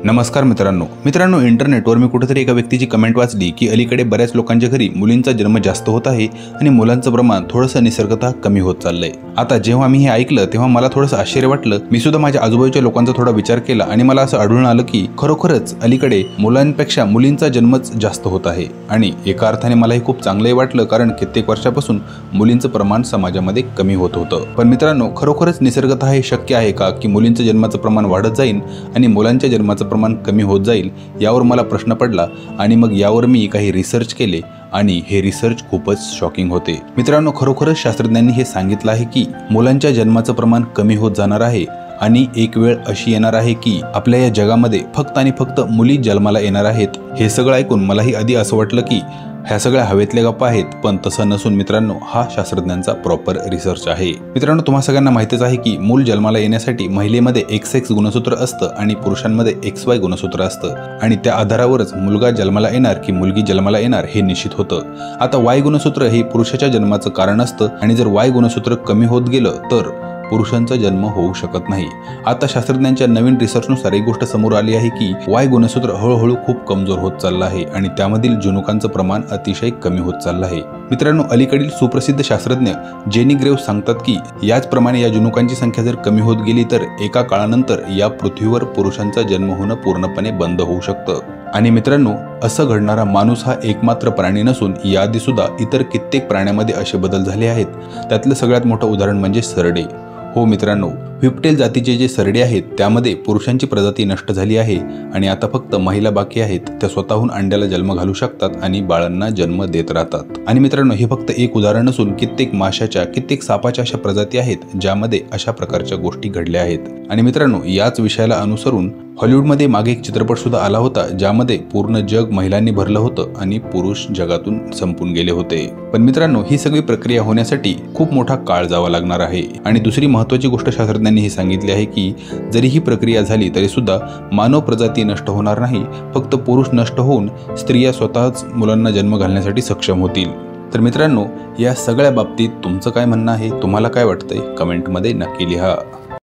नमस्कार मित्रांनो इंटरनेटवर मी कुठेतरी एका व्यक्तीची कमेंट वाचली की अलीकडे बऱ्याच लोकांच्या घरी मुलींचा जन्म जास्त होत आहे आणि मुलांचं प्रमाण थोडंसं निसर्गतः कमी होत चाललंय। आता जेव्हा मी हे ऐकलं तेव्हा मला थोडंसं आश्चर्य वाटलं। मी सुद्धा माझ्या आजूबाजूच्या लोकांचा थोडा विचार केला आणि मला असं आढळून आलं की खरोखरच अलीकडे मुलांपेक्षा मुलींचा जन्मच जास्त होत आहे। आणि एका अर्थाने मला हे खूप चांगलंही वाटलं, कारण कित्येक वर्षापासून मुलींचं प्रमाण समाजामध्ये कमी होत होतं। पण मित्रांनो, खरोखरच निसर्गतः हे शक्य आहे का की मुलींचं जन्माचं प्रमाण वाढत जाईल आणि मुलांच्या जन्माचं प्रमाण कमी होत जाईल? यावर मला प्रश्न पडला आणि मग यावर मी काही रिसर्च केले आणि हे रिसर्च खूपच शॉकिंग होते। मित्रांनो, खरोखरच शास्त्रज्ञांनी हे सांगितलं आहे की मुलांच्या जन्माचं प्रमाण कमी होत जाणार आहे आणि एक वेळ अशी येणार आहे की आपल्या या जगामध्ये फक्त आणि फक्त मुली जन्माला येणार आहेत। हे सगळं ऐकून मलाही आधी असं वाटलं की ह्या सगळ्या हवेतल्या गप्पा आहेत, पण तसं नसून मित्रांनो, हा शास्त्रज्ञांचा प्रॉपर रिसर्च आहे। मित्रांनो, तुम्हा सगळ्यांना माहितीच आहे की मूल जन्माला येण्यासाठी महिलेमध्ये XX गुणसूत्र असतं आणि पुरुषांमध्ये XY गुणसूत्र असतं आणि त्या आधारावरच मुलगा जन्माला येणार की मुलगी जन्माला येणार हे निश्चित होतं। आता Y गुणसूत्र हे पुरुषाच्या जन्माचं कारण असतं आणि जर Y गुणसूत्र कमी होत गेलं तर पुरुषांचा जन्म होऊ शकत नाही। आता शास्त्रज्ञांच्या नवीन रिसर्चनुसार एक गोष्ट समोर आली आहे की Y गुणसूत्र हळूहळू खूप कमजोर होत चाललं आहे आणि त्यामधील जनुकांचं प्रमाण अतिशय कमी होत चाललं आहे। मित्रांनो, अलीकडील सुप्रसिद्ध शास्त्रज्ञ जेनी ग्रेव्स सांगतात की याचप्रमाणे या जनुकांची संख्या जर कमी होत गेली तर एका काळानंतर या पृथ्वीवर पुरुषांचा जन्म होणं पूर्णपणे बंद होऊ शकतं। आणि मित्रांनो, असं घडणारा माणूस हा एकमात्र प्राणी नसून याआधी सुद्धा इतर कित्येक प्राण्यांमध्ये असे बदल झाले आहेत। त्यातलं सगळ्यात मोठं उदाहरण म्हणजे सरडे। हो मित्रांनो, व्हिप्टेल जातीचे जे सरडे आहेत त्यामध्ये पुरुषांची प्रजाती नष्ट झाली आहे आणि आता फक्त महिला बाकी आहेत। त्या स्वतःहून अंड्याला जन्म घालू शकतात आणि बाळांना जन्म देत राहतात। आणि मित्रांनो, हे फक्त एक उदाहरण नसून कित्येक माशाच्या, कित्येक सापाच्या अशा प्रजाती आहेत ज्यामध्ये अशा प्रकारच्या गोष्टी घडल्या आहेत। आणि मित्रांनो, याच विषयाला अनुसरून हॉलिवूडमध्ये मागे एक चित्रपट सुद्धा आला होता ज्यामध्ये पूर्ण जग महिलांनी भरलं होतं आणि पुरुष जगातून संपून गेले होते। पण मित्रांनो, ही सगळी प्रक्रिया होण्यासाठी खूप मोठा काळ जावा लागणार आहे। आणि दुसरी महत्त्वाची गोष्ट शास्त्रज्ञांनी ही सांगितली आहे की जरी ही प्रक्रिया झाली तरी सुद्धा मानव प्रजाती नष्ट होणार नाही, फक्त पुरुष नष्ट होऊन स्त्रिया स्वतःच मुलांना जन्म घालण्यासाठी सक्षम होतील। तर मित्रांनो, या सगळ्या बाबतीत तुमचं काय म्हणणं आहे? तुम्हाला काय वाटतंय? कमेंटमध्ये नक्की लिहा।